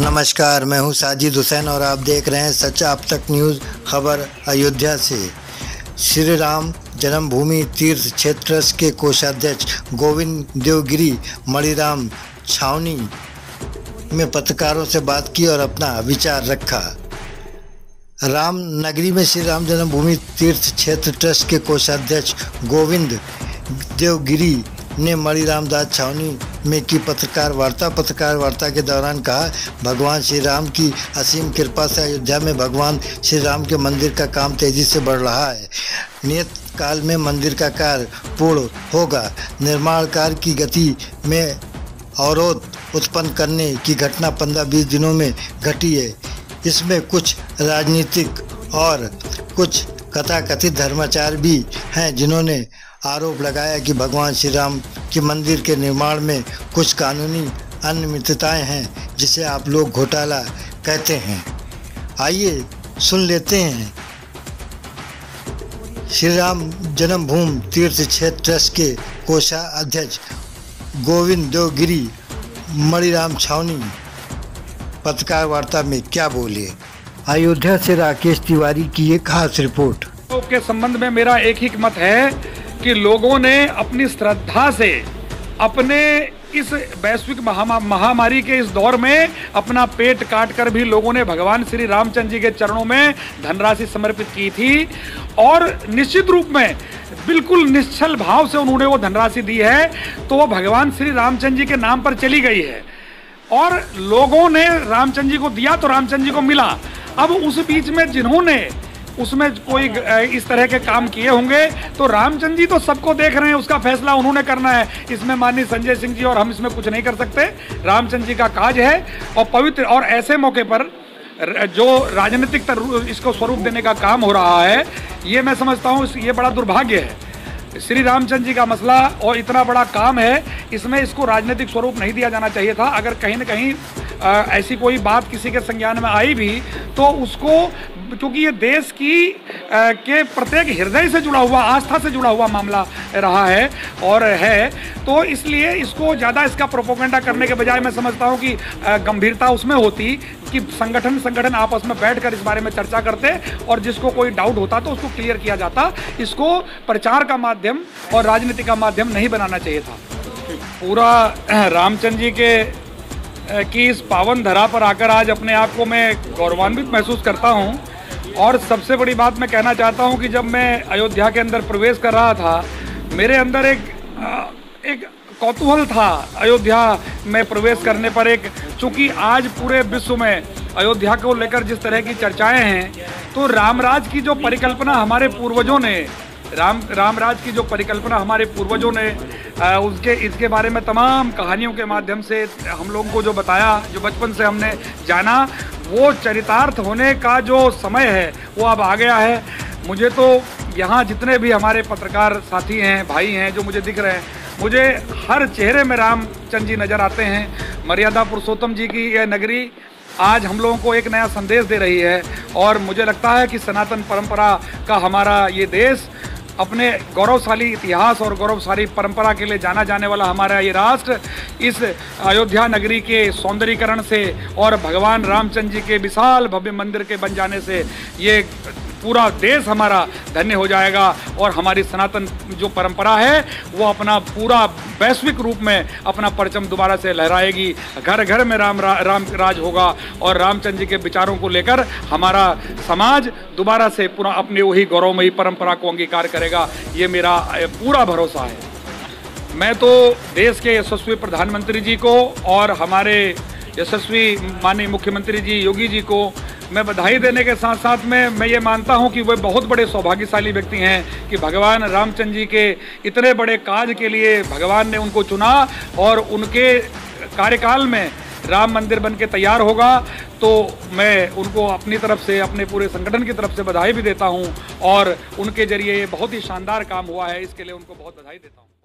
नमस्कार, मैं हूं साजिद हुसैन और आप देख रहे हैं सच अब तक न्यूज़। खबर अयोध्या से। श्री राम जन्मभूमि तीर्थ क्षेत्र ट्रस्ट के कोषाध्यक्ष गोविंद देवगिरी मणिराम छावनी में पत्रकारों से बात की और अपना विचार रखा। राम नगरी में श्री राम जन्मभूमि तीर्थ क्षेत्र ट्रस्ट के कोषाध्यक्ष गोविंद देवगिरी ने मणिराम दास छावनी में की पत्रकार वार्ता के दौरान कहा, भगवान श्री राम की असीम कृपा से अयोध्या में भगवान श्री राम के मंदिर का काम तेजी से बढ़ रहा है। नियत काल में मंदिर का कार्य पूर्ण होगा। निर्माण कार्य की गति में अवरोध उत्पन्न करने की घटना 15-20 दिनों में घटी है। इसमें कुछ राजनीतिक और कुछ कथाकथित धर्माचार्य भी हैं, जिन्होंने आरोप लगाया कि भगवान श्री राम के मंदिर के निर्माण में कुछ कानूनी अनियमितताएं हैं, जिसे आप लोग घोटाला कहते हैं। आइए सुन लेते हैं श्री राम जन्मभूमि तीर्थ क्षेत्र ट्रस्ट के कोषाध्यक्ष गोविंद देवगिरी मणिराम छावनी पत्रकार वार्ता में क्या बोले। अयोध्या से राकेश तिवारी की एक खास रिपोर्ट। के संबंध में मेरा एक ही मत है कि लोगों ने अपनी श्रद्धा से अपने इस वैश्विक महामारी के इस दौर में अपना पेट काट कर भी लोगों ने भगवान श्री रामचंद्र जी के चरणों में धनराशि समर्पित की थी और निश्चित रूप में बिल्कुल निश्चल भाव से उन्होंने वो धनराशि दी है, तो वो भगवान श्री रामचंद्र जी के नाम पर चली गई है और लोगों ने रामचंद्र जी को दिया तो रामचंद्र जी को मिला। अब उस बीच में जिन्होंने उसमें कोई इस तरह के काम किए होंगे तो रामचंद्र जी तो सबको देख रहे हैं, उसका फैसला उन्होंने करना है। इसमें माननीय संजय सिंह जी और हम इसमें कुछ नहीं कर सकते। रामचंद्र जी का काज है और पवित्र, और ऐसे मौके पर जो राजनीतिक इसको स्वरूप देने का काम हो रहा है, ये मैं समझता हूँ ये बड़ा दुर्भाग्य है। श्री रामचंद्र जी का मसला और इतना बड़ा काम है, इसमें इसको राजनीतिक स्वरूप नहीं दिया जाना चाहिए था। अगर कहीं न कहीं ऐसी कोई बात किसी के संज्ञान में आई भी तो उसको, क्योंकि ये देश की के प्रत्येक हृदय से जुड़ा हुआ, आस्था से जुड़ा हुआ मामला रहा है और है, तो इसलिए इसको ज़्यादा इसका प्रोपोगेंडा करने के बजाय मैं समझता हूँ कि गंभीरता उसमें होती कि संगठन आपस में बैठकर इस बारे में चर्चा करते और जिसको कोई डाउट होता तो उसको क्लियर किया जाता। इसको प्रचार का माध्यम और राजनीति का माध्यम नहीं बनाना चाहिए था। पूरा रामचंद्र जी की इस पावन धरा पर आकर आज अपने आप को मैं गौरवान्वित महसूस करता हूँ। और सबसे बड़ी बात मैं कहना चाहता हूँ कि जब मैं अयोध्या के अंदर प्रवेश कर रहा था, मेरे अंदर एक कौतूहल था अयोध्या में प्रवेश करने पर। चूँकि आज पूरे विश्व में अयोध्या को लेकर जिस तरह की चर्चाएं हैं, तो रामराज की जो परिकल्पना हमारे पूर्वजों ने रामराज की जो परिकल्पना हमारे पूर्वजों ने इसके बारे में तमाम कहानियों के माध्यम से हम लोगों को जो बताया, जो बचपन से हमने जाना, वो चरितार्थ होने का जो समय है वो अब आ गया है। मुझे तो यहाँ जितने भी हमारे पत्रकार साथी हैं, भाई हैं, जो मुझे दिख रहे हैं, मुझे हर चेहरे में रामचंद्र जी नज़र आते हैं। मर्यादा पुरुषोत्तम जी की यह नगरी आज हम लोगों को एक नया संदेश दे रही है और मुझे लगता है कि सनातन परंपरा का हमारा ये देश, अपने गौरवशाली इतिहास और गौरवशाली परंपरा के लिए जाना जाने वाला हमारा ये राष्ट्र, इस अयोध्या नगरी के सौंदर्यीकरण से और भगवान रामचंद्र जी के विशाल भव्य मंदिर के बन जाने से ये पूरा देश हमारा धन्य हो जाएगा और हमारी सनातन जो परंपरा है वो अपना पूरा वैश्विक रूप में अपना परचम दोबारा से लहराएगी। घर घर में राम राज होगा और रामचंद्र जी के विचारों को लेकर हमारा समाज दोबारा से पूरा अपनी वही गौरवमयी परंपरा को अंगीकार करेगा। ये मेरा पूरा भरोसा है। मैं तो देश के यशस्वी प्रधानमंत्री जी को और हमारे यशस्वी माननीय मुख्यमंत्री जी योगी जी को मैं बधाई देने के साथ साथ में मैं ये मानता हूं कि वे बहुत बड़े सौभाग्यशाली व्यक्ति हैं कि भगवान रामचंद्र जी के इतने बड़े काज के लिए भगवान ने उनको चुना और उनके कार्यकाल में राम मंदिर बन के तैयार होगा। तो मैं उनको अपनी तरफ से, अपने पूरे संगठन की तरफ से बधाई भी देता हूं और उनके जरिए ये बहुत ही शानदार काम हुआ है, इसके लिए उनको बहुत बधाई देता हूं।